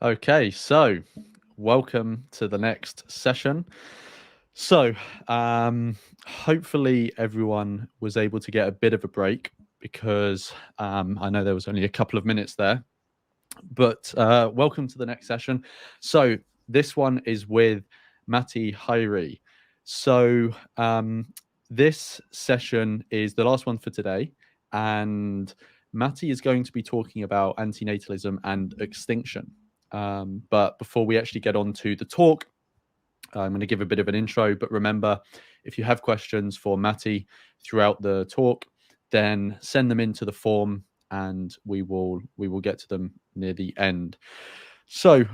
Okay, so welcome to the next session. So, hopefully everyone was able to get a bit of a break because I know there was only a couple of minutes there. But welcome to the next session. So this one is with Matti Häyry. So this session is the last one for today, and Matti is going to be talking about antinatalism and extinction. But before we actually get on to the talk, I'm going to give a bit of an intro. But remember, if you have questions for Matti throughout the talk, then send them into the form and we will get to them near the end. So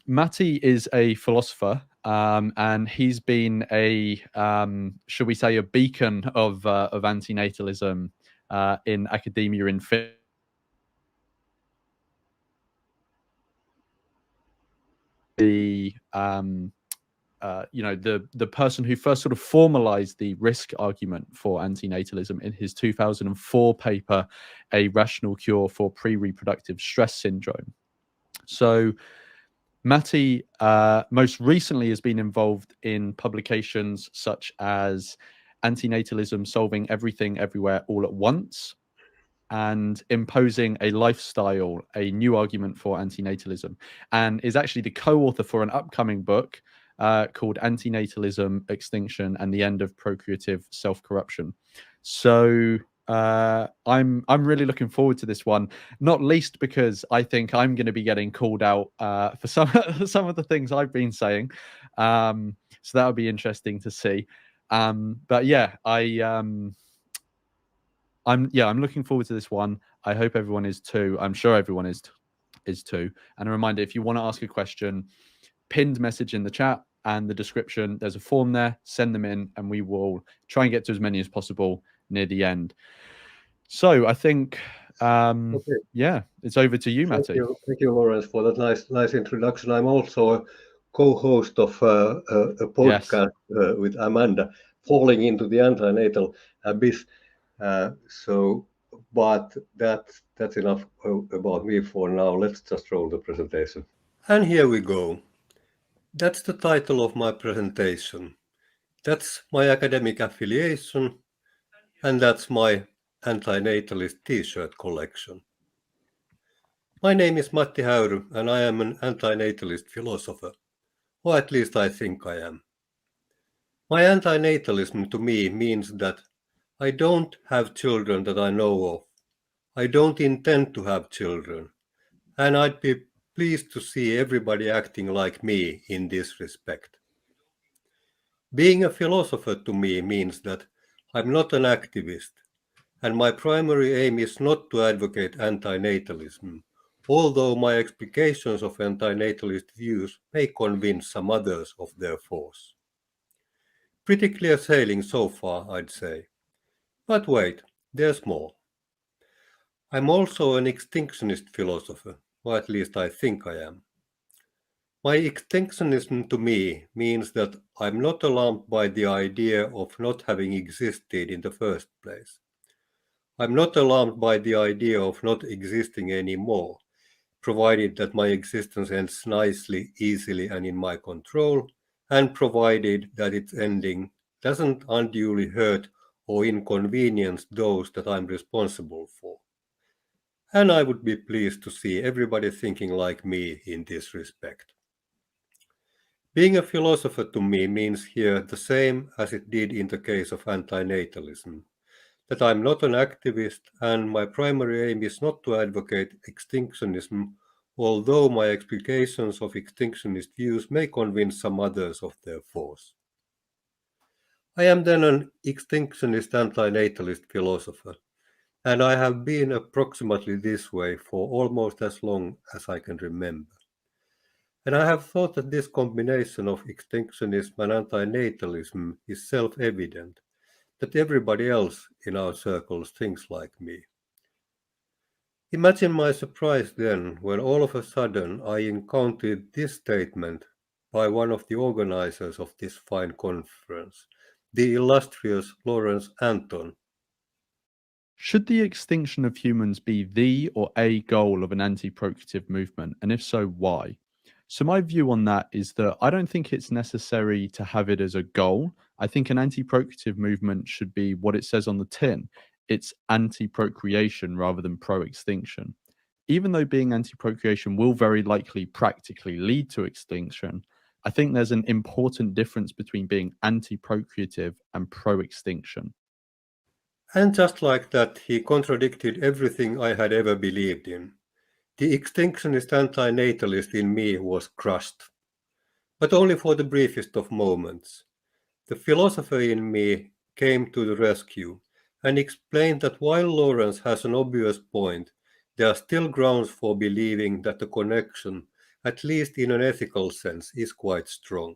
Matti is a philosopher, and he's been a should we say a beacon of antinatalism in academia in Finland. The the person who first sort of formalized the risk argument for antinatalism in his 2004 paper, A Rational Cure for Pre-Reproductive Stress Syndrome. So Matti most recently has been involved in publications such as Antinatalism Solving Everything Everywhere All at Once and Imposing a Lifestyle, a New Argument for Antinatalism, and is actually the co-author for an upcoming book called Antinatalism Extinction and the End of Procreative Self-Corruption. So I'm really looking forward to this one, not least because I think I'm going to be getting called out for some of the things I've been saying. So that would be interesting to see. But yeah, I'm looking forward to this one. I hope everyone is too. I'm sure everyone is too. And a reminder, if you want to ask a question, pinned message in the chat and the description, there's a form there, send them in and we will try and get to as many as possible near the end. So I think yeah, it's over to you, Matti. Thank you, Lawrence, for that nice introduction. I'm also a co-host of a podcast with Amanda, Falling into the Antinatal Abyss. But that's enough about me for now. Let's just roll the presentation. And here we go. That's the title of my presentation. That's my academic affiliation, and that's my antinatalist t-shirt collection. My name is Matti Häyry, and I am an antinatalist philosopher, or at least I think I am. My antinatalism to me means that I don't have children that I know of. I don't intend to have children, and I'd be pleased to see everybody acting like me in this respect. Being a philosopher to me means that I'm not an activist, and my primary aim is not to advocate antinatalism, although my explications of antinatalist views may convince some others of their force. Pretty clear sailing so far, I'd say. But wait, there's more. I'm also an extinctionist philosopher, or at least I think I am. My extinctionism to me means that I'm not alarmed by the idea of not having existed in the first place. I'm not alarmed by the idea of not existing anymore, provided that my existence ends nicely, easily, and in my control, and provided that its ending doesn't unduly hurt or inconvenience those that I'm responsible for. And I would be pleased to see everybody thinking like me in this respect. Being a philosopher to me means here the same as it did in the case of antinatalism, that I'm not an activist and my primary aim is not to advocate extinctionism, although my explications of extinctionist views may convince some others of their force. I am then an extinctionist antinatalist philosopher, and I have been approximately this way for almost as long as I can remember. And I have thought that this combination of extinctionism and antinatalism is self-evident, that everybody else in our circles thinks like me. Imagine my surprise then when all of a sudden I encountered this statement by one of the organizers of this fine conference, the illustrious Lawrence Anton. Should the extinction of humans be the or a goal of an anti-procreative movement? And if so, why? So my view on that is that I don't think it's necessary to have it as a goal. I think an anti-procreative movement should be what it says on the tin. It's anti-procreation rather than pro-extinction. Even though being anti-procreation will very likely practically lead to extinction, I think there's an important difference between being anti-procreative and pro-extinction. And just like that, he contradicted everything I had ever believed in. The extinctionist anti-natalist in me was crushed, but only for the briefest of moments. The philosopher in me came to the rescue and explained that while Lawrence has an obvious point, there are still grounds for believing that the connection, at least in an ethical sense, is quite strong.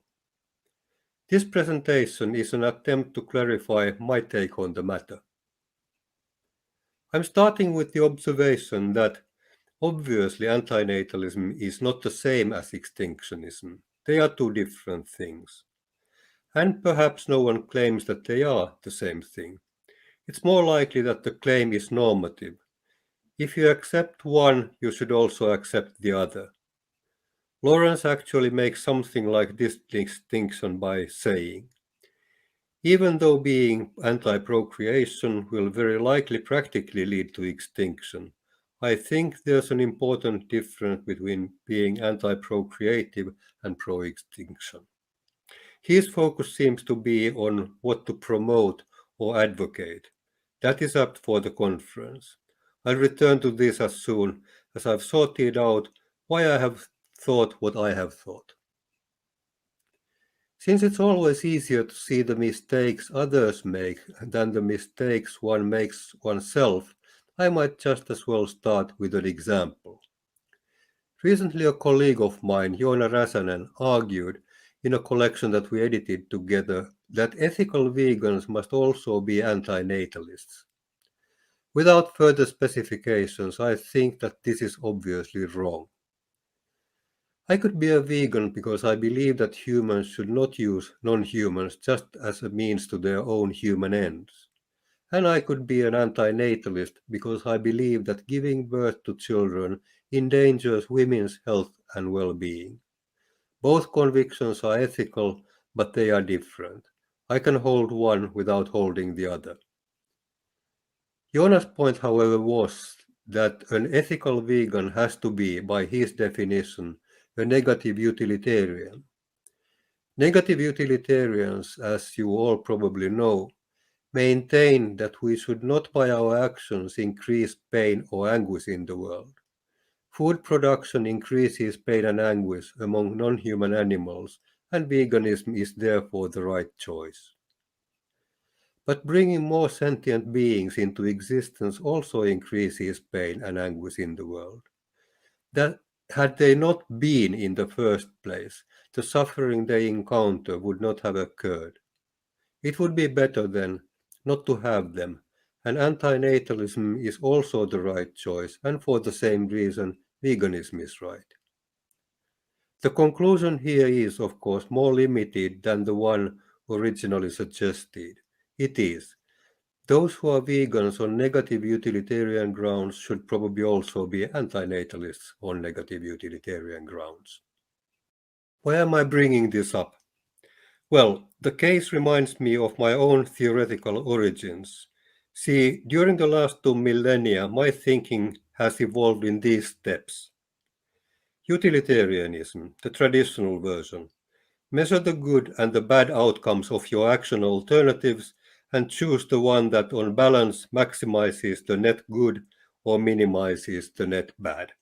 This presentation is an attempt to clarify my take on the matter. I'm starting with the observation that obviously antinatalism is not the same as extinctionism. They are two different things. And perhaps no one claims that they are the same thing. It's more likely that the claim is normative. If you accept one, you should also accept the other. Lawrence actually makes something like this distinction by saying, even though being anti-procreation will very likely practically lead to extinction, I think there's an important difference between being anti-procreative and pro-extinction. His focus seems to be on what to promote or advocate. That is up for the conference. I'll return to this as soon as I've sorted out why I have thought what I have thought. Since it's always easier to see the mistakes others make than the mistakes one makes oneself, I might just as well start with an example. Recently, a colleague of mine, Joona Räsänen, argued in a collection that we edited together that ethical vegans must also be anti-natalists. Without further specifications, I think that this is obviously wrong. I could be a vegan because I believe that humans should not use non-humans just as a means to their own human ends. And I could be an anti-natalist because I believe that giving birth to children endangers women's health and well-being. Both convictions are ethical, but they are different. I can hold one without holding the other. Joona's point, however, was that an ethical vegan has to be, by his definition, a negative utilitarian. Negative utilitarians, as you all probably know, maintain that we should not by our actions increase pain or anguish in the world. Food production increases pain and anguish among non-human animals, and veganism is therefore the right choice. But bringing more sentient beings into existence also increases pain and anguish in the world. That had they not been in the first place, the suffering they encounter would not have occurred. It would be better then not to have them, and antinatalism is also the right choice, and for the same reason veganism is right. The conclusion here is, of course, more limited than the one originally suggested. It is, those who are vegans on negative utilitarian grounds should probably also be antinatalists on negative utilitarian grounds. Why am I bringing this up? Well, the case reminds me of my own theoretical origins. See, during the last 2 millennia, my thinking has evolved in these steps. Utilitarianism, the traditional version. Measure the good and the bad outcomes of your action alternatives and choose the one that on balance maximizes the net good or minimizes the net bad.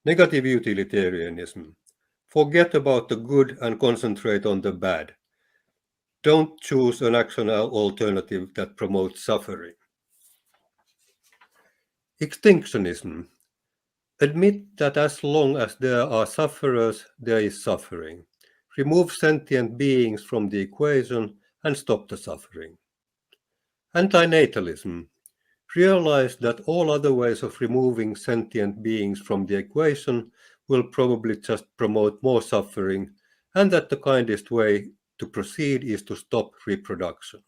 Negative utilitarianism. Forget about the good and concentrate on the bad. Don't choose an action alternative that promotes suffering. Extinctionism. Admit that as long as there are sufferers, there is suffering. Remove sentient beings from the equation and stop the suffering. Antinatalism. Realize that all other ways of removing sentient beings from the equation will probably just promote more suffering, and that the kindest way to proceed is to stop reproduction.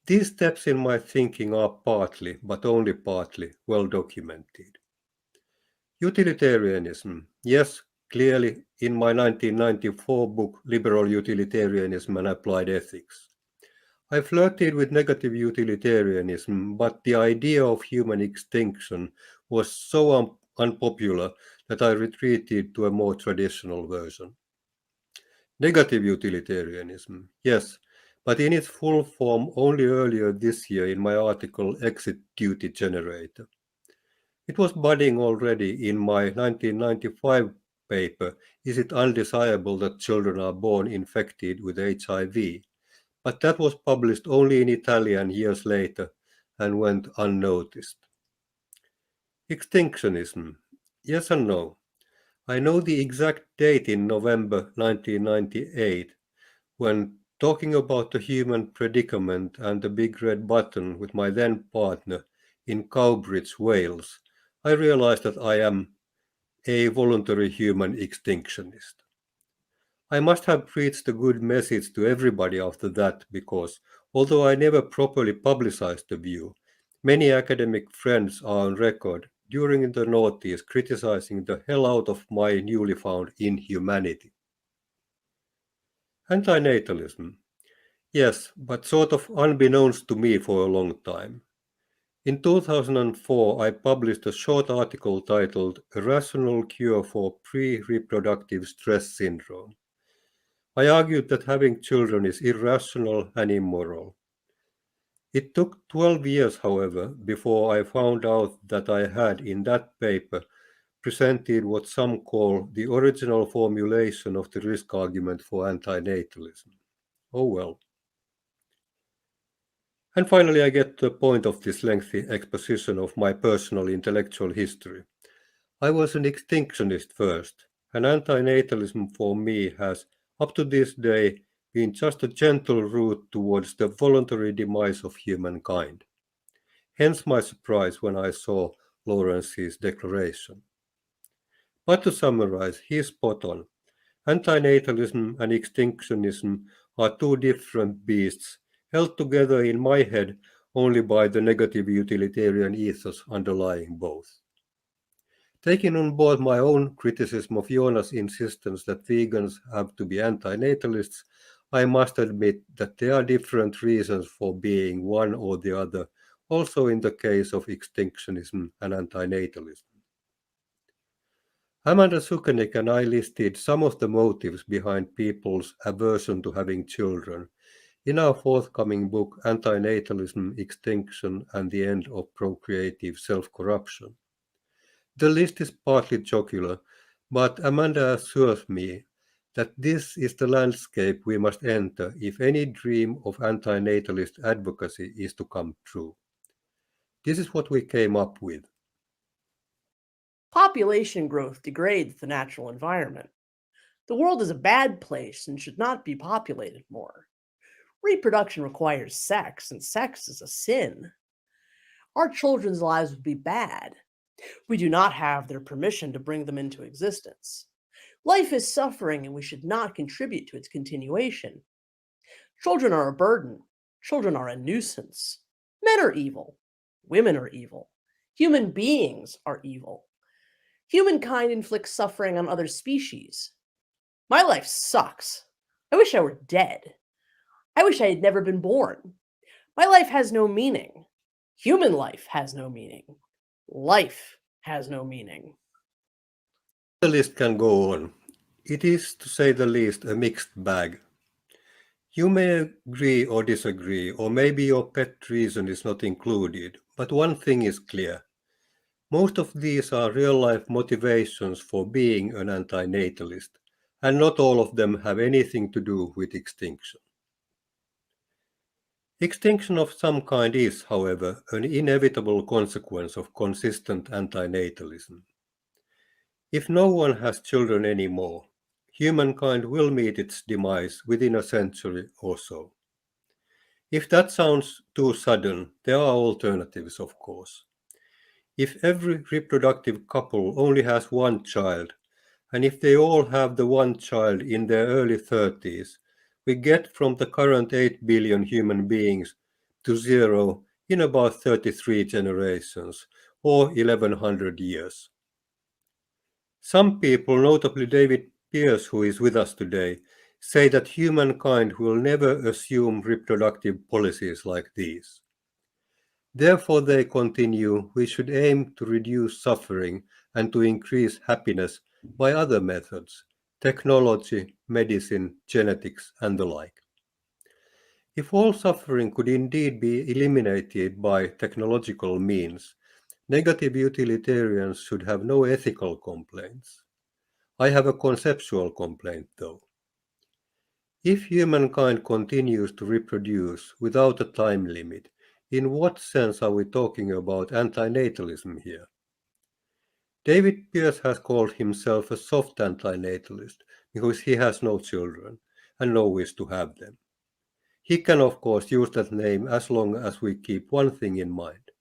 These steps in my thinking are partly, but only partly, well documented. Utilitarianism. Yes, clearly in my 1994 book, Liberal Utilitarianism and Applied Ethics. I flirted with negative utilitarianism, but the idea of human extinction was so unpopular that I retreated to a more traditional version. Negative utilitarianism, yes, but in its full form only earlier this year in my article Exit Duty Generator. It was budding already in my 1995 paper, Is it undesirable that children are born infected with HIV? But that was published only in Italian years later and went unnoticed. Extinctionism. Yes and no. I know the exact date in November 1998 when talking about the human predicament and the big red button with my then partner in Cowbridge, Wales, I realized that I am a voluntary human extinctionist. I must have preached a good message to everybody after that because, although I never properly publicized the view, many academic friends are on record during the noughties criticizing the hell out of my newly found inhumanity. Antinatalism. Yes, but sort of unbeknownst to me for a long time. In 2004, I published a short article titled A Rational Cure for Pre-Reproductive Stress Syndrome. I argued that having children is irrational and immoral. It took 12 years, however, before I found out that I had, in that paper, presented what some call the original formulation of the risk argument for antinatalism. Oh well. And finally, I get to the point of this lengthy exposition of my personal intellectual history. I was an extinctionist first, and antinatalism for me has, up to this day, been just a gentle route towards the voluntary demise of humankind. Hence my surprise when I saw Lawrence's declaration. But to summarize, he is spot on. Antinatalism and extinctionism are two different beasts, held together in my head only by the negative utilitarian ethos underlying both. Taking on board my own criticism of Jonas' insistence that vegans have to be antinatalists, I must admit that there are different reasons for being one or the other, also in the case of extinctionism and antinatalism. Amanda Sukenik and I listed some of the motives behind people's aversion to having children in our forthcoming book Anti-natalism, Extinction and the End of Procreative Self-Corruption. The list is partly jocular, but Amanda assures me that this is the landscape we must enter if any dream of anti-natalist advocacy is to come true. This is what we came up with. Population growth degrades the natural environment. The world is a bad place and should not be populated more. Reproduction requires sex, and sex is a sin. Our children's lives would be bad. We do not have their permission to bring them into existence. Life is suffering, and we should not contribute to its continuation. Children are a burden. Children are a nuisance. Men are evil. Women are evil. Human beings are evil. Humankind inflicts suffering on other species. My life sucks. I wish I were dead. I wish I had never been born. My life has no meaning. Human life has no meaning. Life has no meaning. The list can go on. It is, to say the least, a mixed bag. You may agree or disagree, or maybe your pet reason is not included, but one thing is clear. Most of these are real-life motivations for being an anti-natalist, and not all of them have anything to do with extinction. Extinction of some kind is, however, an inevitable consequence of consistent anti-natalism. If no one has children anymore, humankind will meet its demise within a century or so. If that sounds too sudden, there are alternatives, of course. If every reproductive couple only has one child, and if they all have the one child in their early 30s, we get from the current 8 billion human beings to zero in about 33 generations, or 1100 years. Some people, notably David Pearce, who is with us today, say that humankind will never assume reproductive policies like these. Therefore, they continue, we should aim to reduce suffering and to increase happiness by other methods, technology, medicine, genetics, and the like. If all suffering could indeed be eliminated by technological means, negative utilitarians should have no ethical complaints. I have a conceptual complaint, though. If humankind continues to reproduce without a time limit, in what sense are we talking about anti-natalism here? David Pearce has called himself a soft anti-natalist because he has no children and no wish to have them. He can, of course, use that name as long as we keep one thing in mind.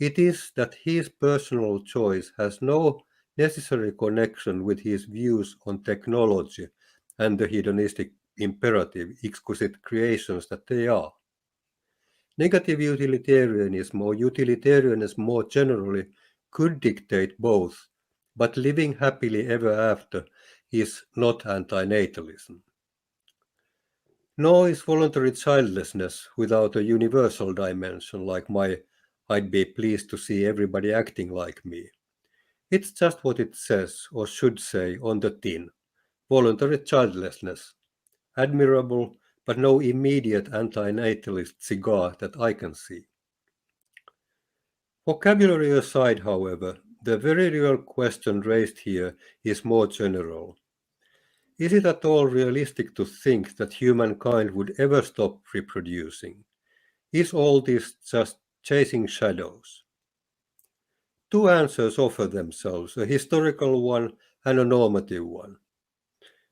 It is that his personal choice has no necessary connection with his views on technology and the hedonistic imperative, exquisite creations that they are. Negative utilitarianism or utilitarianism more generally could dictate both, but living happily ever after is not anti-natalism. Nor is voluntary childlessness without a universal dimension like my I'd be pleased to see everybody acting like me. It's just what it says, or should say, on the tin. Voluntary childlessness. Admirable, but no immediate anti-natalist cigar that I can see. Vocabulary aside, however, the very real question raised here is more general. Is it at all realistic to think that humankind would ever stop reproducing? Is all this just chasing shadows? Two answers offer themselves, a historical one and a normative one.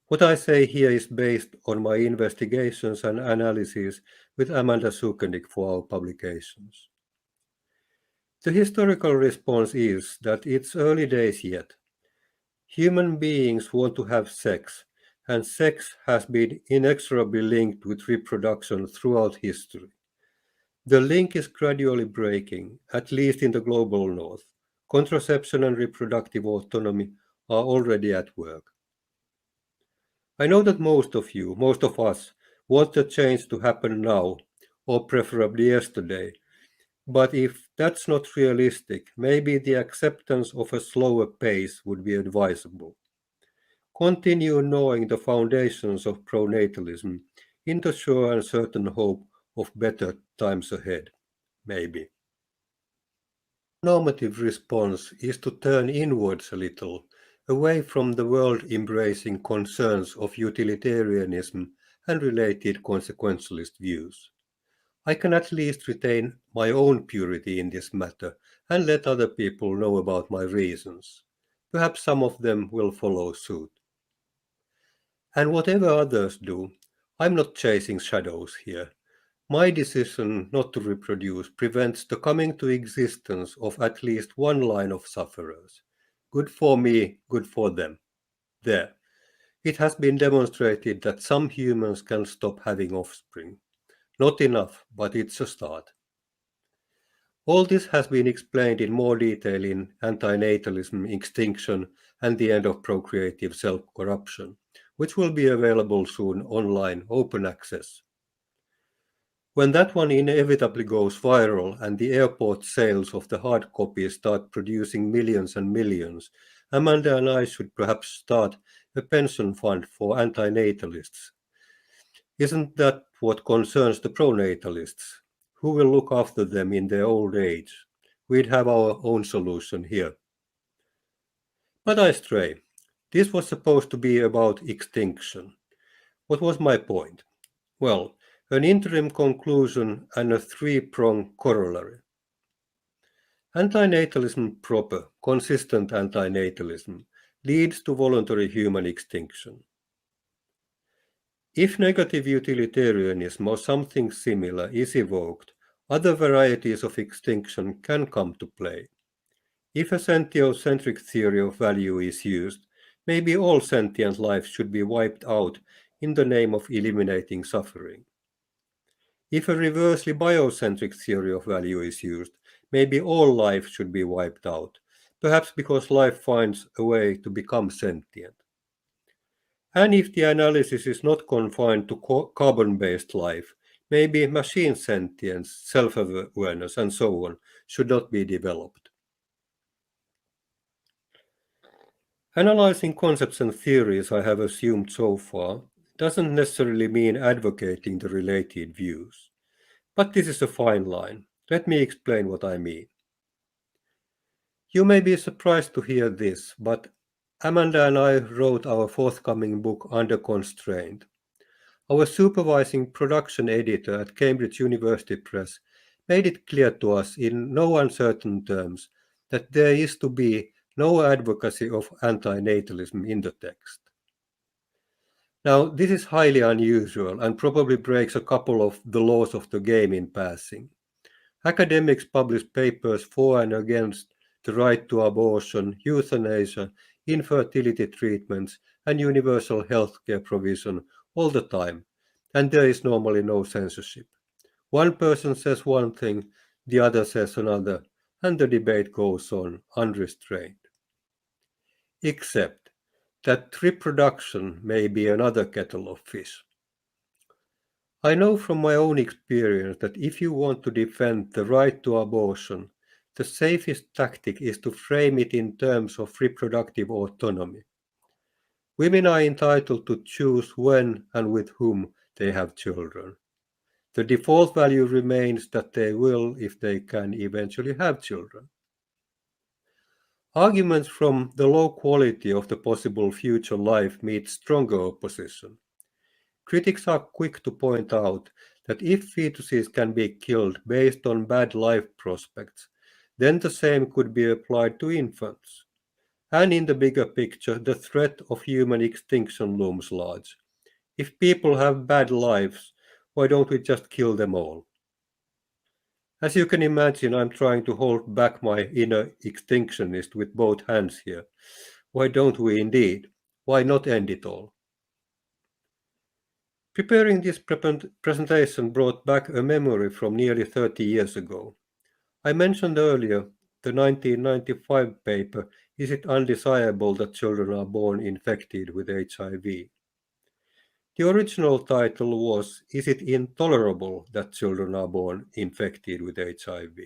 What I say here is based on my investigations and analyses with Amanda Sukenik for our publications. The historical response is that it's early days yet. Human beings want to have sex, and sex has been inexorably linked with reproduction throughout history. The link is gradually breaking, at least in the global north. Contraception and reproductive autonomy are already at work. I know that most of us, want the change to happen now, or preferably yesterday. But if that's not realistic, maybe the acceptance of a slower pace would be advisable. Continue knowing the foundations of pronatalism in the sure and certain hope of better times ahead, maybe. Normative response is to turn inwards a little, away from the world-embracing concerns of utilitarianism and related consequentialist views. I can at least retain my own purity in this matter and let other people know about my reasons. Perhaps some of them will follow suit. And whatever others do, I'm not chasing shadows here. My decision not to reproduce prevents the coming to existence of at least one line of sufferers. Good for me, good for them. There. It has been demonstrated that some humans can stop having offspring. Not enough, but it's a start. All this has been explained in more detail in Antinatalism Extinction and the End of Procreative Self-Corruption, which will be available soon online, open access. When that one inevitably goes viral and the airport sales of the hard copies start producing millions and millions, Amanda and I should perhaps start a pension fund for antinatalists. Isn't that what concerns the pronatalists? Who will look after them in their old age? We'd have our own solution here. But I stray. This was supposed to be about extinction. What was my point? Well, an interim conclusion and a three-pronged corollary. Antinatalism proper, consistent antinatalism, leads to voluntary human extinction. If negative utilitarianism or something similar is evoked, other varieties of extinction can come to play. If a sentiocentric theory of value is used, maybe all sentient life should be wiped out in the name of eliminating suffering. If a reversely biocentric theory of value is used, maybe all life should be wiped out, perhaps because life finds a way to become sentient. And if the analysis is not confined to carbon-based life, maybe machine sentience, self-awareness, and so on should not be developed. Analyzing concepts and theories I have assumed so far doesn't necessarily mean advocating the related views. But this is a fine line. Let me explain what I mean. You may be surprised to hear this, but Amanda and I wrote our forthcoming book under constraint. Our supervising production editor at Cambridge University Press made it clear to us in no uncertain terms that there is to be no advocacy of anti-natalism in the text. Now, this is highly unusual and probably breaks a couple of the laws of the game in passing. Academics publish papers for and against the right to abortion, euthanasia, infertility treatments, and universal healthcare provision all the time, and there is normally no censorship. One person says one thing, the other says another, and the debate goes on unrestrained. Except that reproduction may be another kettle of fish. I know from my own experience that if you want to defend the right to abortion, the safest tactic is to frame it in terms of reproductive autonomy. Women are entitled to choose when and with whom they have children. The default value remains that they will, if they can, eventually have children. Arguments from the low quality of the possible future life meet stronger opposition. Critics are quick to point out that if fetuses can be killed based on bad life prospects, then the same could be applied to infants. And in the bigger picture, the threat of human extinction looms large. If people have bad lives, why don't we just kill them all? As you can imagine, I'm trying to hold back my inner extinctionist with both hands here. Why don't we indeed? Why not end it all? Preparing this presentation brought back a memory from nearly 30 years ago. I mentioned earlier the 1995 paper, Is it undesirable that children are born infected with HIV? The original title was, Is it intolerable that children are born infected with HIV?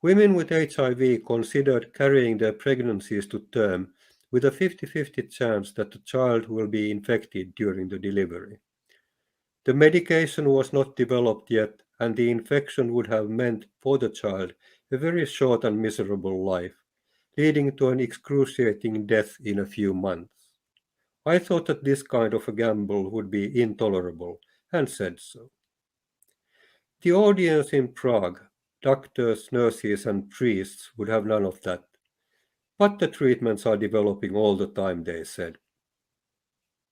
Women with HIV considered carrying their pregnancies to term with a 50-50 chance that the child will be infected during the delivery. The medication was not developed yet, and the infection would have meant for the child a very short and miserable life, leading to an excruciating death in a few months. I thought that this kind of a gamble would be intolerable, and said so. The audience in Prague, doctors, nurses, and priests, would have none of that. But the treatments are developing all the time, they said.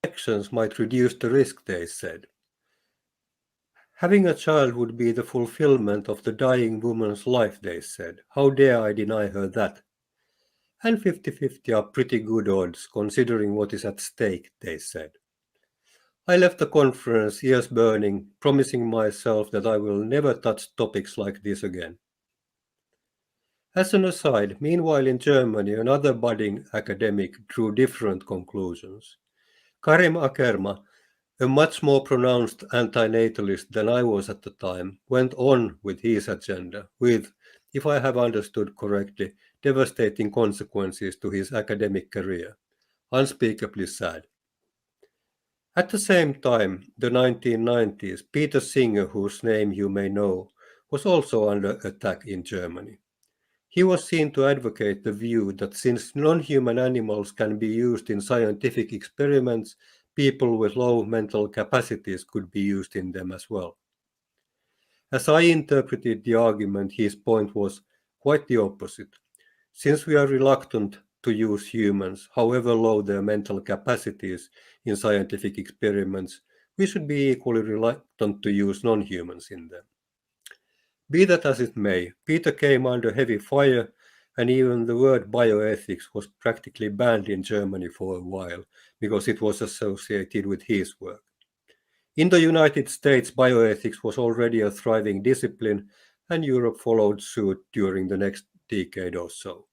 Injections might reduce the risk, they said. Having a child would be the fulfillment of the dying woman's life, they said. How dare I deny her that? And 50-50 are pretty good odds, considering what is at stake, they said. I left the conference, ears burning, promising myself that I will never touch topics like this again. As an aside, meanwhile in Germany, another budding academic drew different conclusions. Karim Akerma, a much more pronounced anti-natalist than I was at the time, went on with his agenda with, if I have understood correctly, devastating consequences to his academic career. Unspeakably sad. At the same time, the 1990s, Peter Singer, whose name you may know, was also under attack in Germany. He was seen to advocate the view that since non-human animals can be used in scientific experiments, people with low mental capacities could be used in them as well. As I interpreted the argument, his point was quite the opposite. Since we are reluctant to use humans, however low their mental capacities, in scientific experiments, we should be equally reluctant to use non-humans in them. Be that as it may, Peter came under heavy fire, and even the word bioethics was practically banned in Germany for a while because it was associated with his work. In the United States, bioethics was already a thriving discipline, and Europe followed suit during the next decade or so.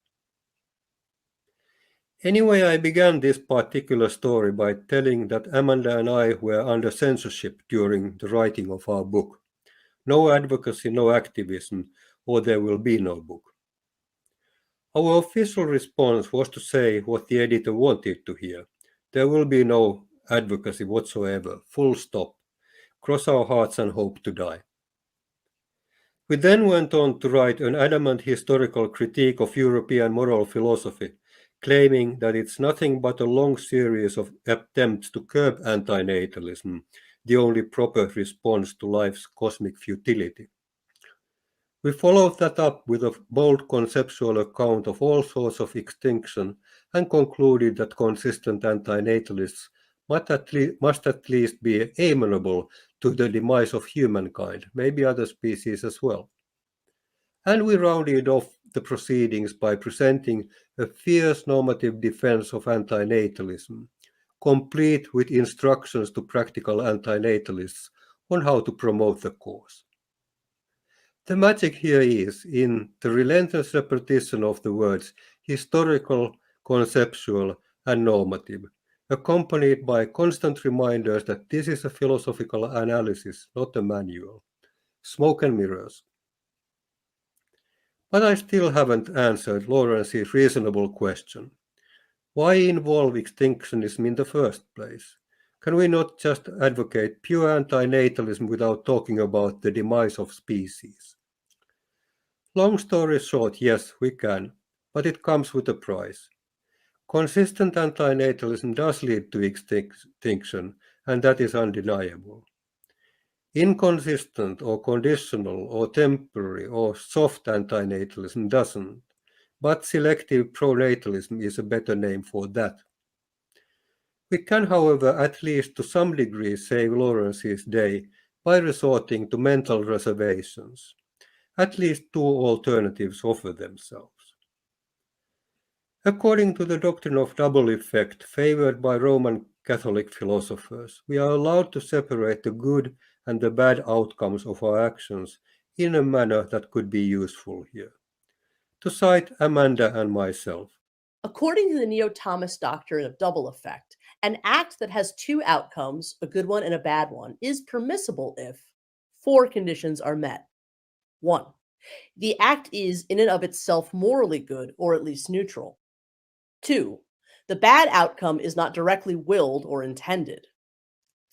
Anyway, I began this particular story by telling that Amanda and I were under censorship during the writing of our book. No advocacy, no activism, or there will be no book. Our official response was to say what the editor wanted to hear. There will be no advocacy whatsoever, full stop. Cross our hearts and hope to die. We then went on to write an adamant historical critique of European moral philosophy, claiming that it's nothing but a long series of attempts to curb anti-natalism, the only proper response to life's cosmic futility. We followed that up with a bold conceptual account of all sorts of extinction and concluded that consistent anti-natalists must at least be amenable to the demise of humankind, maybe other species as well. And we rounded off the proceedings by presenting a fierce normative defense of anti-natalism, complete with instructions to practical anti-natalists on how to promote the cause. The magic here is in the relentless repetition of the words historical, conceptual, and normative, accompanied by constant reminders that this is a philosophical analysis, not a manual. Smoke and mirrors. But I still haven't answered Lawrence's reasonable question. Why involve extinctionism in the first place? Can we not just advocate pure anti-natalism without talking about the demise of species? Long story short, yes, we can, but it comes with a price. Consistent anti-natalism does lead to extinction, and that is undeniable. Inconsistent or conditional or temporary or soft anti-natalism doesn't, but selective pro-natalism is a better name for that. We can, however, at least to some degree save Lawrence's day by resorting to mental reservations. At least two alternatives offer themselves. According to the doctrine of double effect favored by Roman Catholic philosophers, we are allowed to separate the good and the bad outcomes of our actions in a manner that could be useful here. To cite Amanda and myself. According to the Neo-Thomist doctrine of double effect, an act that has two outcomes, a good one and a bad one, is permissible if four conditions are met. 1. The act is in and of itself morally good, or at least neutral. 2. The bad outcome is not directly willed or intended.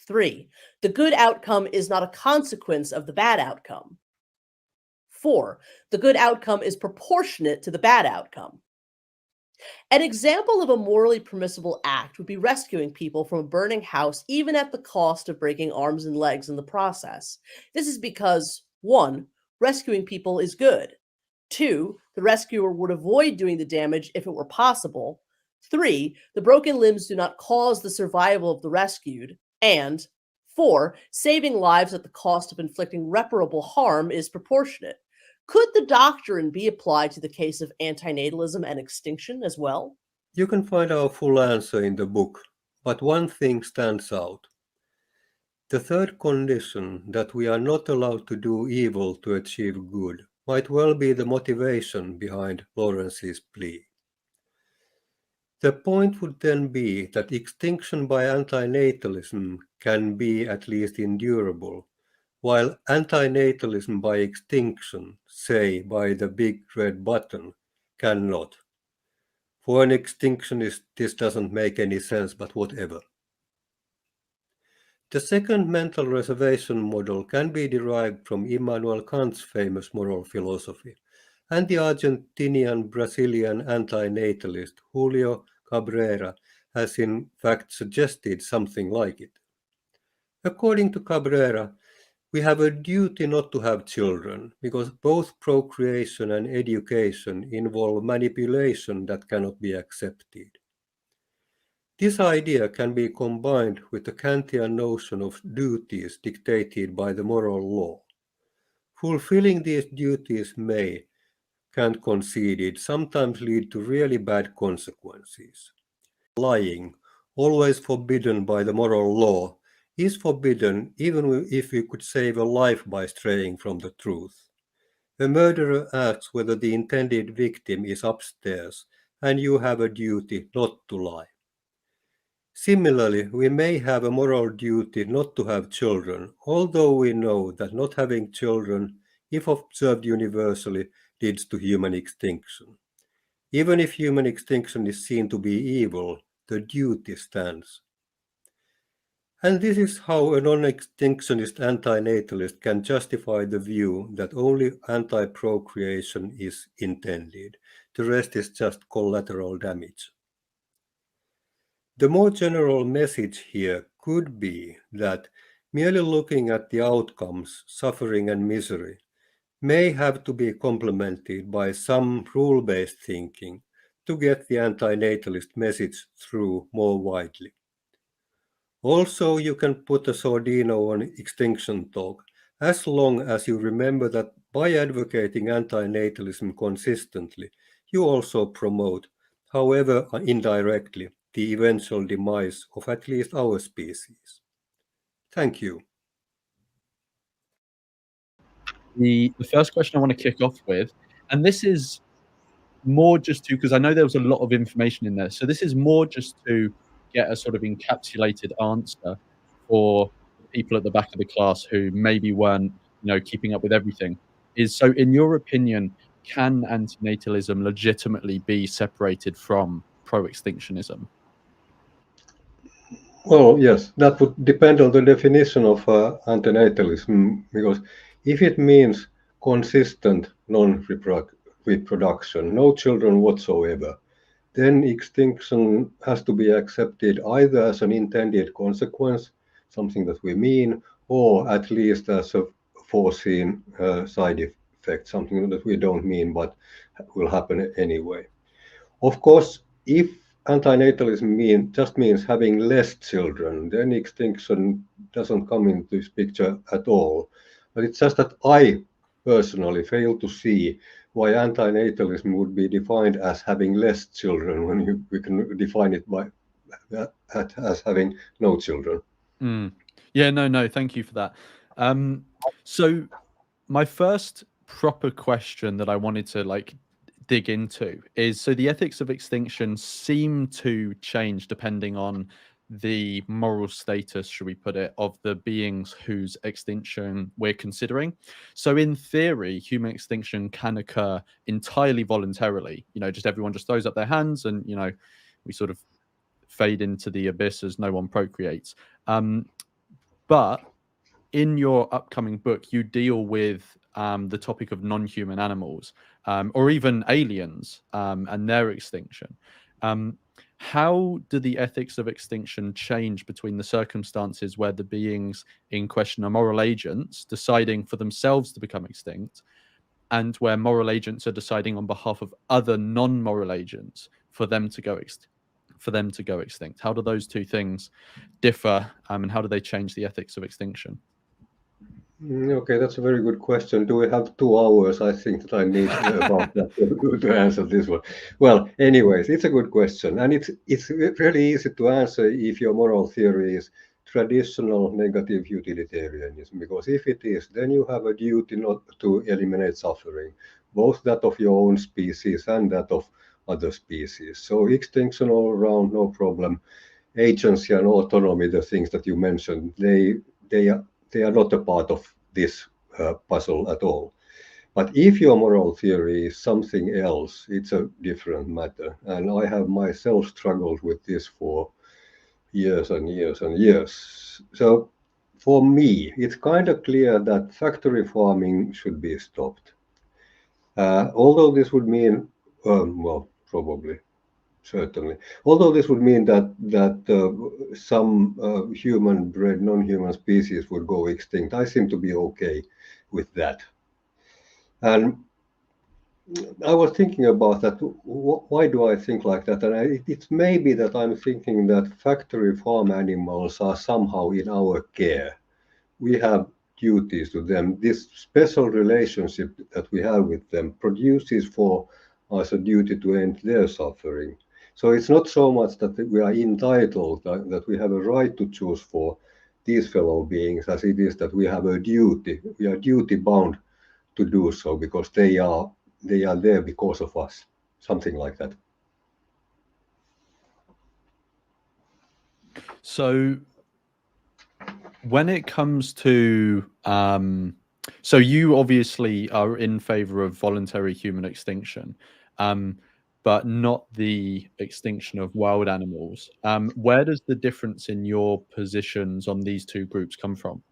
3. The good outcome is not a consequence of the bad outcome. 4. The good outcome is proportionate to the bad outcome. An example of a morally permissible act would be rescuing people from a burning house, even at the cost of breaking arms and legs in the process. This is because 1. Rescuing people is good. 2. The rescuer would avoid doing the damage if it were possible. 3. The broken limbs do not cause the survival of the rescued. And 4. Saving lives at the cost of inflicting reparable harm is proportionate. Could the doctrine be applied to the case of antinatalism and extinction as well? You can find our full answer in the book, but one thing stands out. The third condition, that we are not allowed to do evil to achieve good, might well be the motivation behind Lawrence's plea. The point would then be that extinction by antinatalism can be at least endurable, while antinatalism by extinction, say by the big red button, cannot. For an extinctionist, this doesn't make any sense, but whatever. The second mental reservation model can be derived from Immanuel Kant's famous moral philosophy, and the Argentinian-Brazilian anti-natalist Julio Cabrera has in fact suggested something like it. According to Cabrera, we have a duty not to have children, because both procreation and education involve manipulation that cannot be accepted. This idea can be combined with the Kantian notion of duties dictated by the moral law. Fulfilling these duties may, Kant conceded, sometimes lead to really bad consequences. Lying, always forbidden by the moral law, is forbidden even if we could save a life by straying from the truth. A murderer asks whether the intended victim is upstairs, and you have a duty not to lie. Similarly, we may have a moral duty not to have children, although we know that not having children, if observed universally, leads to human extinction. Even if human extinction is seen to be evil, the duty stands. And this is how a non-extinctionist anti-natalist can justify the view that only anti-procreation is intended. The rest is just collateral damage. The more general message here could be that merely looking at the outcomes, suffering and misery, may have to be complemented by some rule-based thinking to get the anti-natalist message through more widely. Also, you can put a sordino on extinction talk, as long as you remember that by advocating anti-natalism consistently, you also promote, however indirectly, the eventual demise of at least our species. Thank you. The first question I want to kick off with, and this is more just to, because I know there was a lot of information in there, so this is more just to get a sort of encapsulated answer for people at the back of the class who maybe weren't, keeping up with everything. So in your opinion, can antinatalism legitimately be separated from pro-extinctionism? Well, yes, that would depend on the definition of antinatalism, because if it means consistent non-reproduction, no children whatsoever, then extinction has to be accepted either as an intended consequence, something that we mean, or at least as a foreseen side effect, something that we don't mean but will happen anyway. Of course, if antinatalism just means having less children, then extinction doesn't come into this picture at all. But it's just that I personally fail to see why antinatalism would be defined as having less children when we can define it as having no children. Yeah, no, thank you for that. So my first proper question that I wanted to dig into is, so the ethics of extinction seem to change depending on the moral status, should we put it, of the beings whose extinction we're considering. So in theory, human extinction can occur entirely voluntarily. Just everyone just throws up their hands and, we sort of fade into the abyss as no one procreates. But in your upcoming book, you deal with the topic of non-human animals, or even aliens and their extinction. How do the ethics of extinction change between the circumstances where the beings in question are moral agents deciding for themselves to become extinct, and where moral agents are deciding on behalf of other non-moral agents for them to go extinct? How do those two things differ, and how do they change the ethics of extinction? Okay, that's a very good question. Do we have 2 hours? I think that I need about that to answer this one. Well, anyways, it's a good question, and it's really easy to answer if your moral theory is traditional negative utilitarianism, because if it is, then you have a duty not to eliminate suffering, both that of your own species and that of other species. So extinction all around, no problem. Agency and autonomy, the things that you mentioned, they are not a part of this puzzle at all. But if your moral theory is something else, it's a different matter. And I have myself struggled with this for years and years and years. So for me, it's kind of clear that factory farming should be stopped. Although this would mean, well, probably, certainly. Although this would mean that some human-bred non-human species would go extinct, I seem to be okay with that. And I was thinking about that. Why do I think like that? And it's maybe that I'm thinking that factory farm animals are somehow in our care. We have duties to them. This special relationship that we have with them produces for us a duty to end their suffering. So it's not so much that we are entitled, that we have a right to choose for these fellow beings as it is that we have a duty. We are duty bound to do so because they are there because of us, something like that. So when it comes to so you obviously are in favor of voluntary human extinction, but not the extinction of wild animals. Where does the difference in your positions on these two groups come from?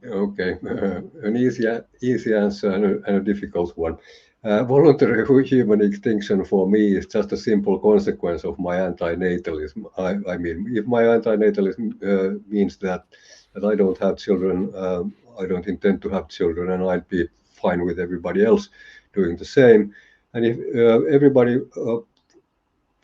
Okay, an easy answer and a difficult one. Voluntary human extinction for me is just a simple consequence of my anti-natalism. I mean, if my anti-natalism means that I don't have children, I don't intend to have children, and I'd be fine with everybody else doing the same. And if everybody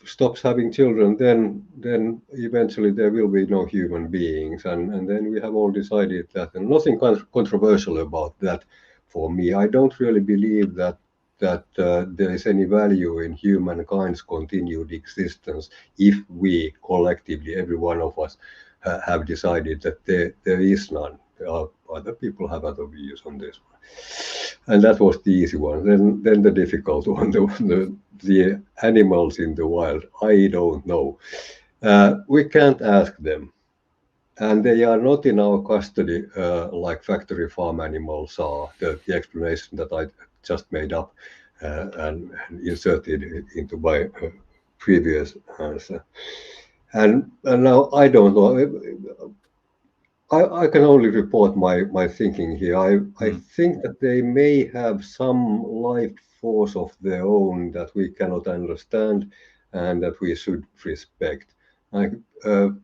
stops having children, then eventually there will be no human beings, and then we have all decided that, and nothing controversial about that for me. I don't really believe that there is any value in humankind's continued existence if we collectively, every one of us, have decided that there is none. Other people have other views on this one. And that was the easy one. Then the difficult one, the animals in the wild. I don't know. We can't ask them. And they are not in our custody like factory farm animals are, the explanation that I just made up and inserted into my previous answer. And now I don't know. I can only report my thinking here. I think that they may have some life force of their own that we cannot understand and that we should respect. An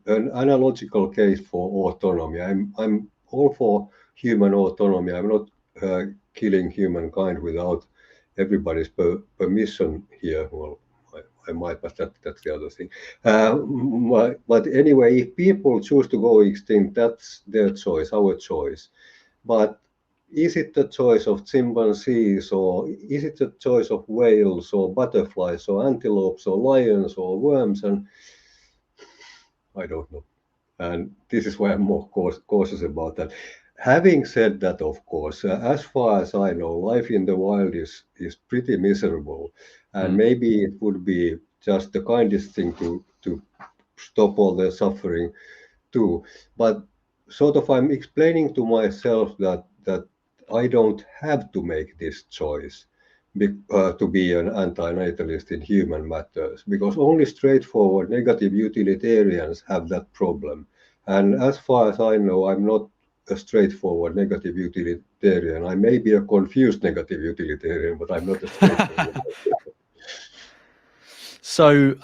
analogical case for autonomy. I'm all for human autonomy. I'm not killing humankind without everybody's permission here. Well, I might, but that's the other thing. But anyway, if people choose to go extinct, that's their choice, our choice. But is it the choice of chimpanzees, or is it the choice of whales, or butterflies, or antelopes, or lions, or worms? And I don't know. And this is why I'm more cautious about that. Having said that, of course, as far as I know, life in the wild is pretty miserable. And maybe it would be just the kindest thing to stop all the suffering too. But sort of I'm explaining to myself that I don't have to make this choice to be an anti-natalist in human matters, because only straightforward negative utilitarians have that problem. And as far as I know, I'm not a straightforward negative utilitarian. I may be a confused negative utilitarian, but I'm not a straightforward. So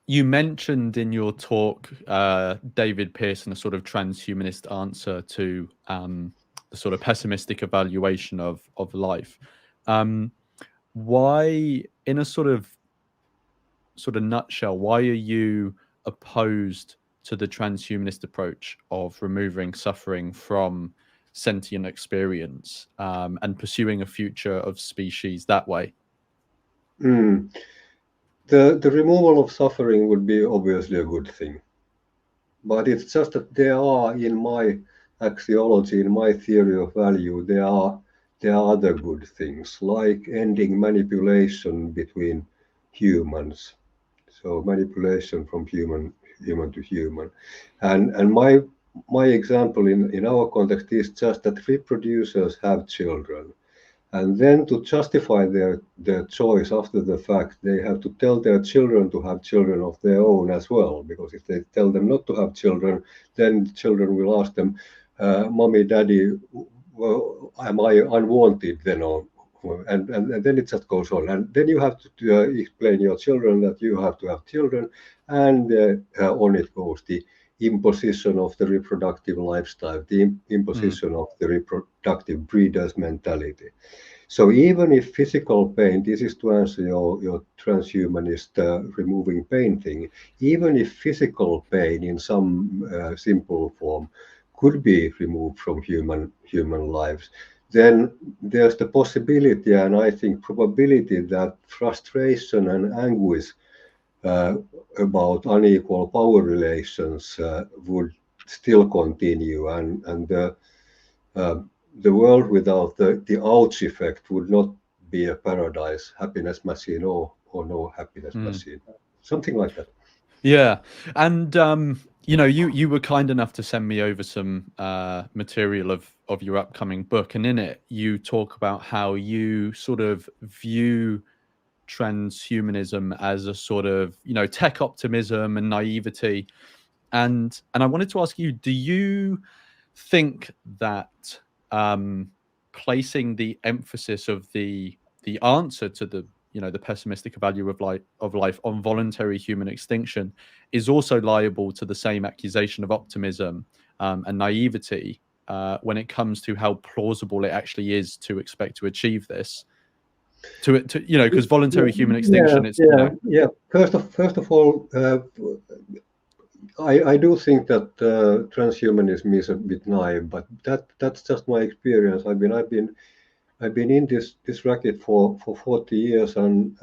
you mentioned in your talk, David Pearson, a sort of transhumanist answer to the sort of pessimistic evaluation of life. Why, in a sort of nutshell, why are you opposed to the transhumanist approach of removing suffering from sentient experience and pursuing a future of species that way? The removal of suffering would be obviously a good thing. But it's just that there are, in my axiology, in my theory of value, there are other good things, like ending manipulation between humans. So manipulation from human to human. And my example in our context is just that reproducers have children. And then to justify their choice after the fact, they have to tell their children to have children of their own as well. Because if they tell them not to have children, then children will ask them, Mommy, Daddy, well, am I unwanted then? And then it just goes on. And then you have to explain your children that you have to have children. And on it goes, the imposition of the reproductive lifestyle, the imposition of the reproductive breeder's mentality. So even if physical pain, this is to answer your transhumanist removing pain thing, even if physical pain in some simple form could be removed from human lives, then there's the possibility, and I think probability, that frustration and anguish about unequal power relations would still continue, and the world without the ouch effect would not be a paradise, happiness machine or no happiness machine, something like that. Yeah, and you were kind enough to send me over some material of your upcoming book, and in it you talk about how you sort of view transhumanism as a sort of tech optimism and naivety, and I wanted to ask you, do you think that placing the emphasis of the answer to the the pessimistic value of life on voluntary human extinction is also liable to the same accusation of optimism and naivety when it comes to how plausible it actually is to expect to achieve this? Because voluntary human extinction, First of all, I do think that transhumanism is a bit naive, but that's just my experience. I've been in this racket for 40 years, and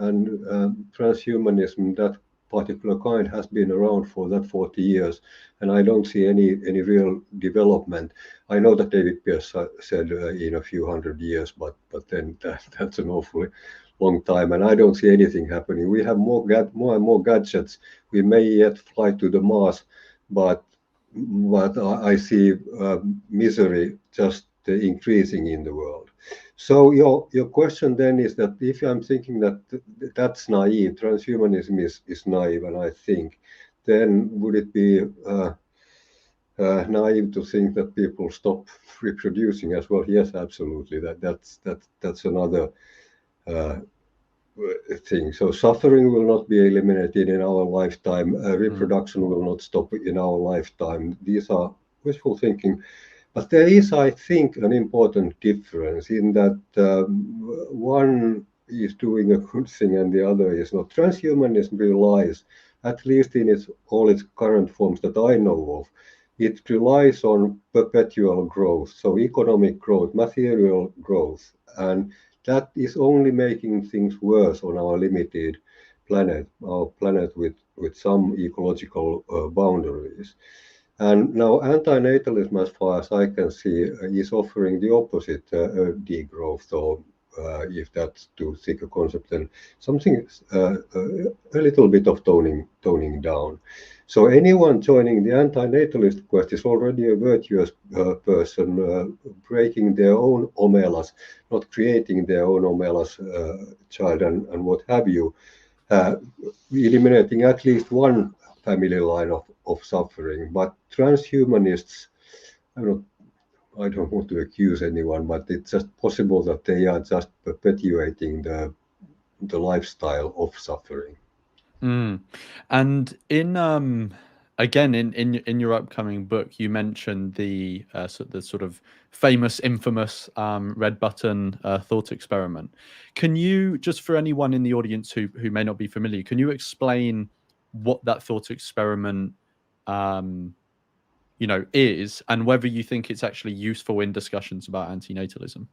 transhumanism, that particular kind, has been around for that 40 years, and I don't see any real development. I know that David Pearce said in a few hundred years, but then that's an awfully long time, and I don't see anything happening. We have more and more gadgets. We may yet fly to the Mars, but I see misery just increasing in the world. So your question then is that if I'm thinking that that's naive, transhumanism is naive, and I think, then would it be naive to think that people stop reproducing as well? Yes, absolutely. That's another thing. So suffering will not be eliminated in our lifetime. Reproduction will not stop in our lifetime. These are wishful thinking. But there is, I think, an important difference in that one is doing a good thing and the other is not. Transhumanism relies, at least in all its current forms that I know of, it relies on perpetual growth, so economic growth, material growth, and that is only making things worse on our limited planet, with some ecological boundaries. And now anti-natalism, as far as I can see, is offering the opposite, degrowth, or if that's too thick a concept, then something a little bit of toning down. So anyone joining the anti-natalist quest is already a virtuous person, breaking their own omelas, not creating their own omelas, child and what have you, eliminating at least one family line of suffering. But transhumanists, I don't want to accuse anyone, but it's just possible that they are just perpetuating the lifestyle of suffering. And in again in your upcoming book, you mentioned the sort of famous, infamous red button thought experiment. Can you, just for anyone in the audience who may not be familiar, can you explain what that thought experiment is, and whether you think it's actually useful in discussions about antinatalism?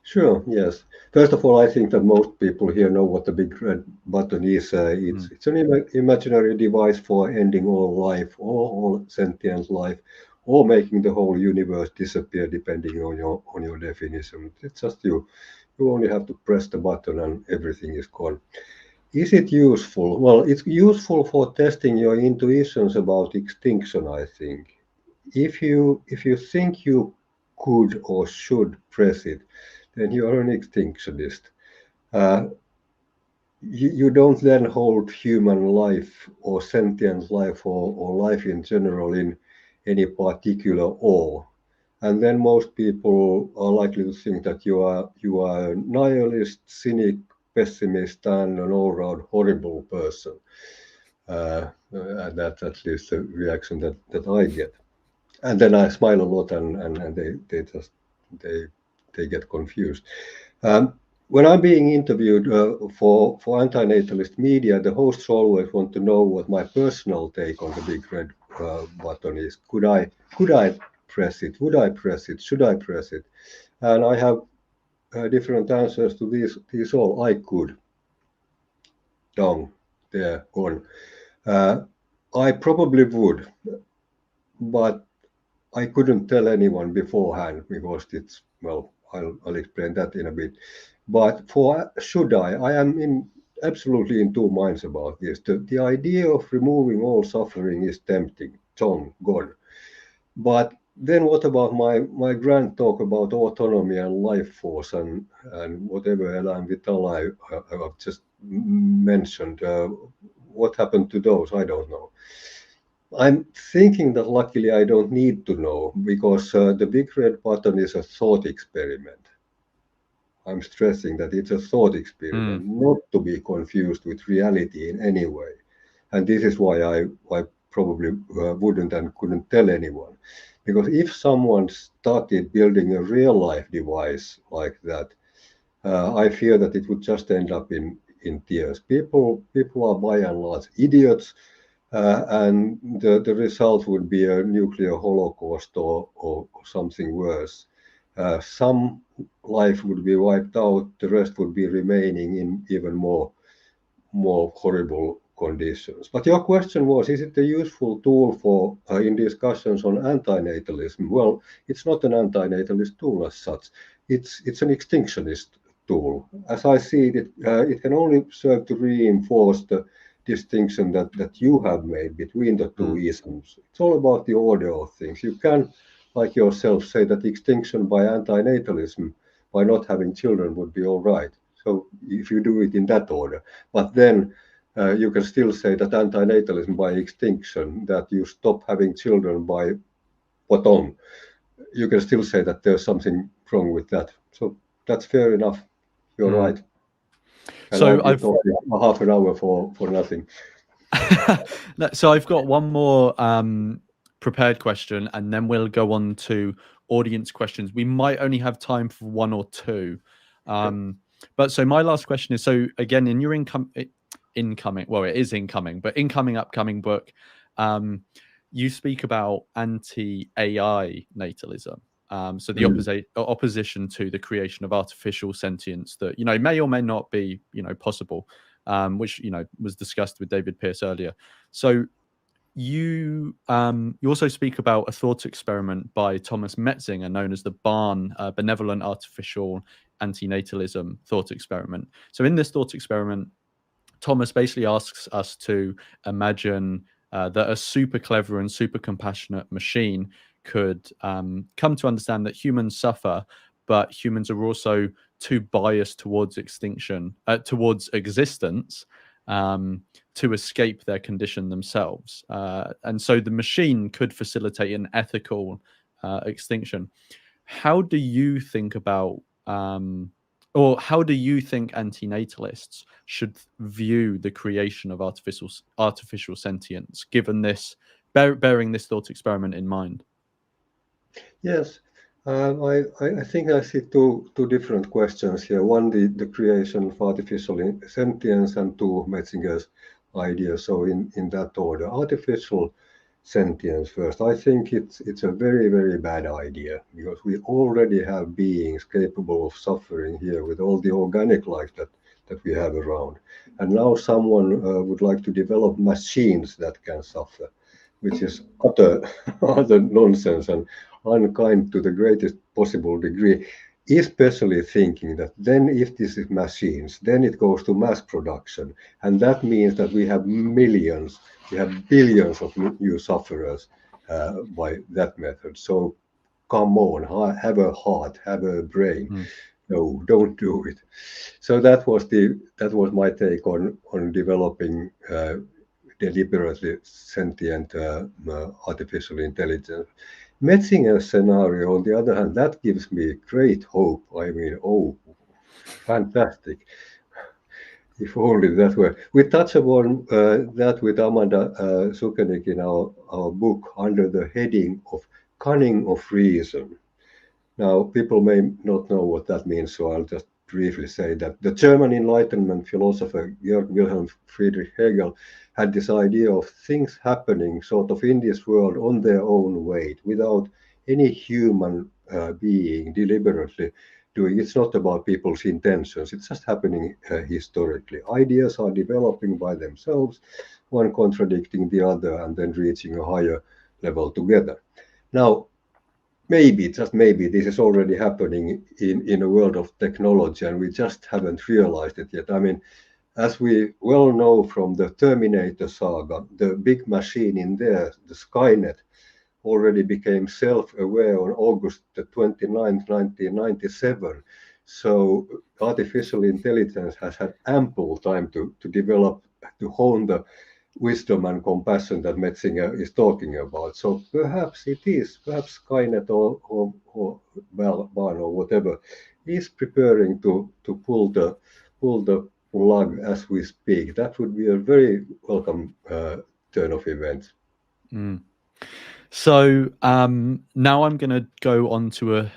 Sure, yes. First of all, I think that most people here know what the big red button is. It's an imaginary device for ending all life, all sentient life, or making the whole universe disappear, depending on your definition. It's just you only have to press the button and everything is gone. Is it useful? Well, it's useful for testing your intuitions about extinction, I think. If you think you could or should press it, then you're an extinctionist. You don't then hold human life or sentient life or life in general in any particular awe. And then most people are likely to think that you are a nihilist, cynic, pessimist, and an all-round horrible person. And that's at least the reaction that I get. And then I smile a lot, and they get confused. When I'm being interviewed for anti-natalist media, the hosts always want to know what my personal take on the big red button is. Could I press it? Would I press it? Should I press it? And I have different answers to these all. I could. Down there, gone. I probably would. but I couldn't tell anyone beforehand because it's, well, I'll explain that in a bit. But should I am absolutely in two minds about this. The idea of removing all suffering is tempting. John, God. But then what about my grand talk about autonomy and life force and whatever Elan Vital I've just mentioned? What happened to those? I don't know. I'm thinking that luckily I don't need to know because the big red button is a thought experiment. I'm stressing that it's a thought experiment, not to be confused with reality in any way. And this is why I probably wouldn't and couldn't tell anyone. Because if someone started building a real life device like that, I fear that it would just end up in tears. People are by and large idiots, and the result would be a nuclear holocaust or something worse. Some life would be wiped out, the rest would be remaining in even more horrible conditions. But your question was, is it a useful tool for in discussions on anti-natalism? Well, it's not an anti-natalist tool as such. It's an extinctionist tool. As I see it, it can only serve to reinforce the distinction that you have made between the two isms. It's all about the order of things. You can, like yourself, say that extinction by anti-natalism, by not having children, would be all right. So if you do it in that order, but then you can still say that anti-natalism by extinction, that you stop having children by what on, you can still say that there's something wrong with that. So that's fair enough. You're right. And so I've talking half an hour for nothing. So I've got one more prepared question, and then we'll go on to audience questions. We might only have time for one or two. But so my last question is, so again, in your incoming, well, it is incoming, but incoming, upcoming book, you speak about anti-AI natalism. So the opposition to the creation of artificial sentience that, may or may not be, possible, which, was discussed with David Pearce earlier. So you also speak about a thought experiment by Thomas Metzinger known as the Barn Benevolent Artificial Anti-natalism thought experiment. So in this thought experiment, Thomas basically asks us to imagine that a super clever and super compassionate machine could come to understand that humans suffer, but humans are also too biased towards towards existence, to escape their condition themselves. And so the machine could facilitate an ethical extinction. How do you think about, or how do you think antinatalists should view the creation of artificial sentience, given this, bearing this thought experiment in mind? Yes, I think I see two different questions here. One, the creation of artificial sentience, and two, Metzinger's idea. So in that order, artificial sentience first. I think it's a very, very bad idea, because we already have beings capable of suffering here with all the organic life that we have around. And now someone would like to develop machines that can suffer, which is utter nonsense and unkind to the greatest possible degree, especially thinking that then if this is machines, then it goes to mass production. And that means that we have millions, we have billions of new sufferers by that method. So come on, have a heart, have a brain. No, don't do it. So that was my take on developing deliberately sentient artificial intelligence. Metzinger's scenario, on the other hand, that gives me great hope. I mean, oh, fantastic. If only that were. We touch upon that with Amanda Sukenik in our book under the heading of Cunning of Reason. Now, people may not know what that means, so I'll just briefly say that the German Enlightenment philosopher Georg Wilhelm Friedrich Hegel had this idea of things happening sort of in this world on their own weight, without any human being deliberately doing. It's not about people's intentions, it's just happening historically. Ideas are developing by themselves, one contradicting the other, and then reaching a higher level together. Now, maybe, just maybe, this is already happening in a world of technology, and we just haven't realized it yet. I mean, as we well know from the Terminator saga, the big machine in there, the Skynet, already became self-aware on August the 29th, 1997. So artificial intelligence has had ample time to develop, to hone the wisdom and compassion that Metzinger is talking about. So perhaps it is, perhaps Skynet or Barn or whatever is preparing to pull the plug as we speak. That would be a very welcome turn of events. Mm. So now I'm going to go on to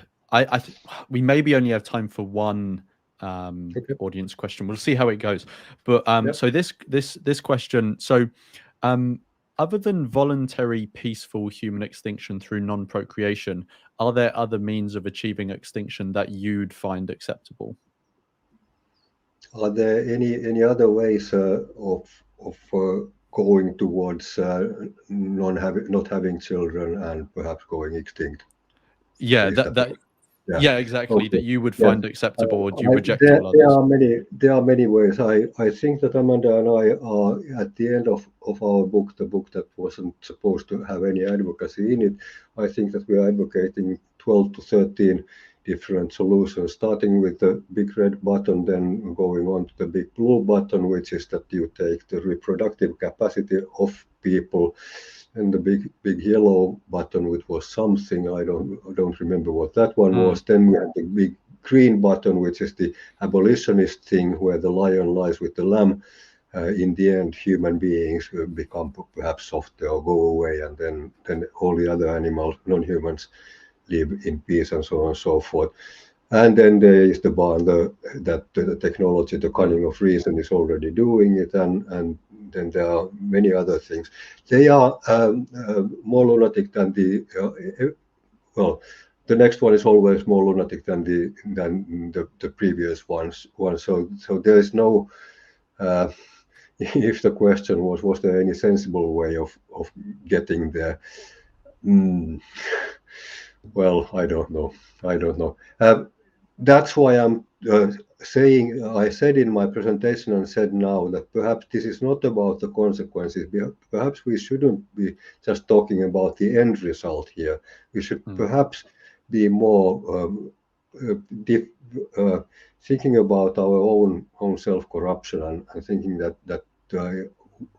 we maybe only have time for one Okay. audience question. We'll see how it goes. But Yep. so this question. So other than voluntary, peaceful human extinction through non-procreation, are there other means of achieving extinction that you'd find acceptable? Are there any other ways of going towards not having children and perhaps going extinct? Yeah, Is that yeah, exactly. Okay. That you would Yeah. find acceptable, or do you reject There, all others? there are many ways. I think that Amanda and I are at the end of our book, the book that wasn't supposed to have any advocacy in it. I think that we are advocating 12 to 13 different solutions, starting with the big red button, then going on to the big blue button, which is that you take the reproductive capacity of people, and the big yellow button, which was something I don't remember what that one was. Then we had the big green button, which is the abolitionist thing, where the lion lies with the lamb. In the end, human beings will become perhaps softer or go away, and then all the other animals, non-humans, live in peace, and so on and so forth. And then there is the barn, that the technology, the cunning of reason, is already doing it, and then there are many other things. They are more lunatic than well, the next one is always more lunatic than the previous ones. So there is no. If the question was there any sensible way of getting there? Well, I don't know. That's why I'm saying, I said in my presentation and said now, that perhaps this is not about the consequences. Perhaps we shouldn't be just talking about the end result here. We should perhaps be more thinking about our own self-corruption, and thinking that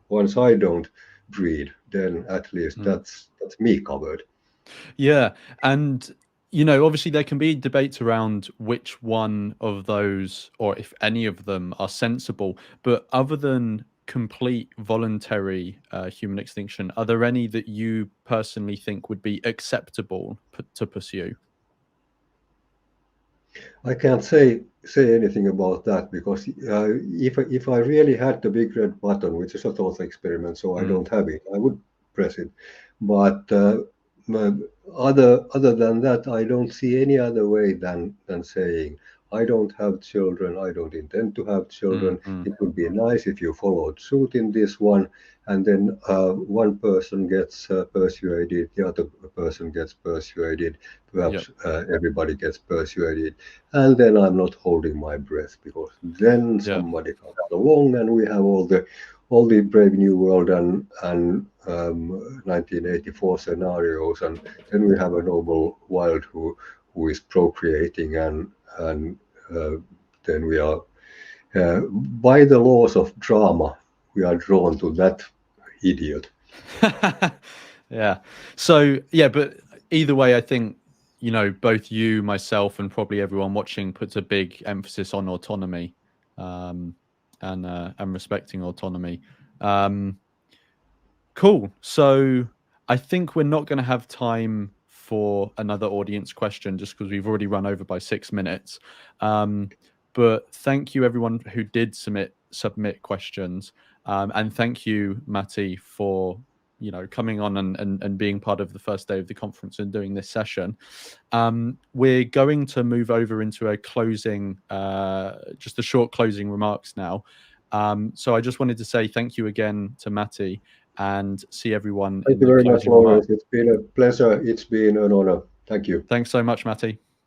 once I don't breed, then at least that's me covered. Yeah, and obviously there can be debates around which one of those, or if any of them, are sensible. But other than complete voluntary human extinction, are there any that you personally think would be acceptable to pursue? I can't say anything about that, because if I really had the big red button, which is a thought experiment, so I don't have it, I would press it. But other than that, I don't see any other way than saying, I don't have children, I don't intend to have children. It would be nice if you followed suit in this one, and then one person gets persuaded, the other person gets persuaded, perhaps everybody gets persuaded, and then I'm not holding my breath, because then somebody comes along, and we have all the Brave New World and 1984 scenarios, and then we have a noble wild who is procreating, and then we are by the laws of drama, we are drawn to that idiot. Yeah. So but either way, I think both you, myself, and probably everyone watching puts a big emphasis on autonomy, and respecting autonomy. Cool. So I think we're not going to have time for another audience question, just because we've already run over by 6 minutes. But thank you everyone who did submit questions, and thank you, Matti, for coming on and being part of the first day of the conference and doing this session. We're going to move over into a closing, just a short closing remarks now. So I just wanted to say thank you again to Matti, and see everyone Thank in you the very much, closing remarks. Lawrence. It's been a pleasure. It's been an honor. Thank you. Thanks so much, Matti.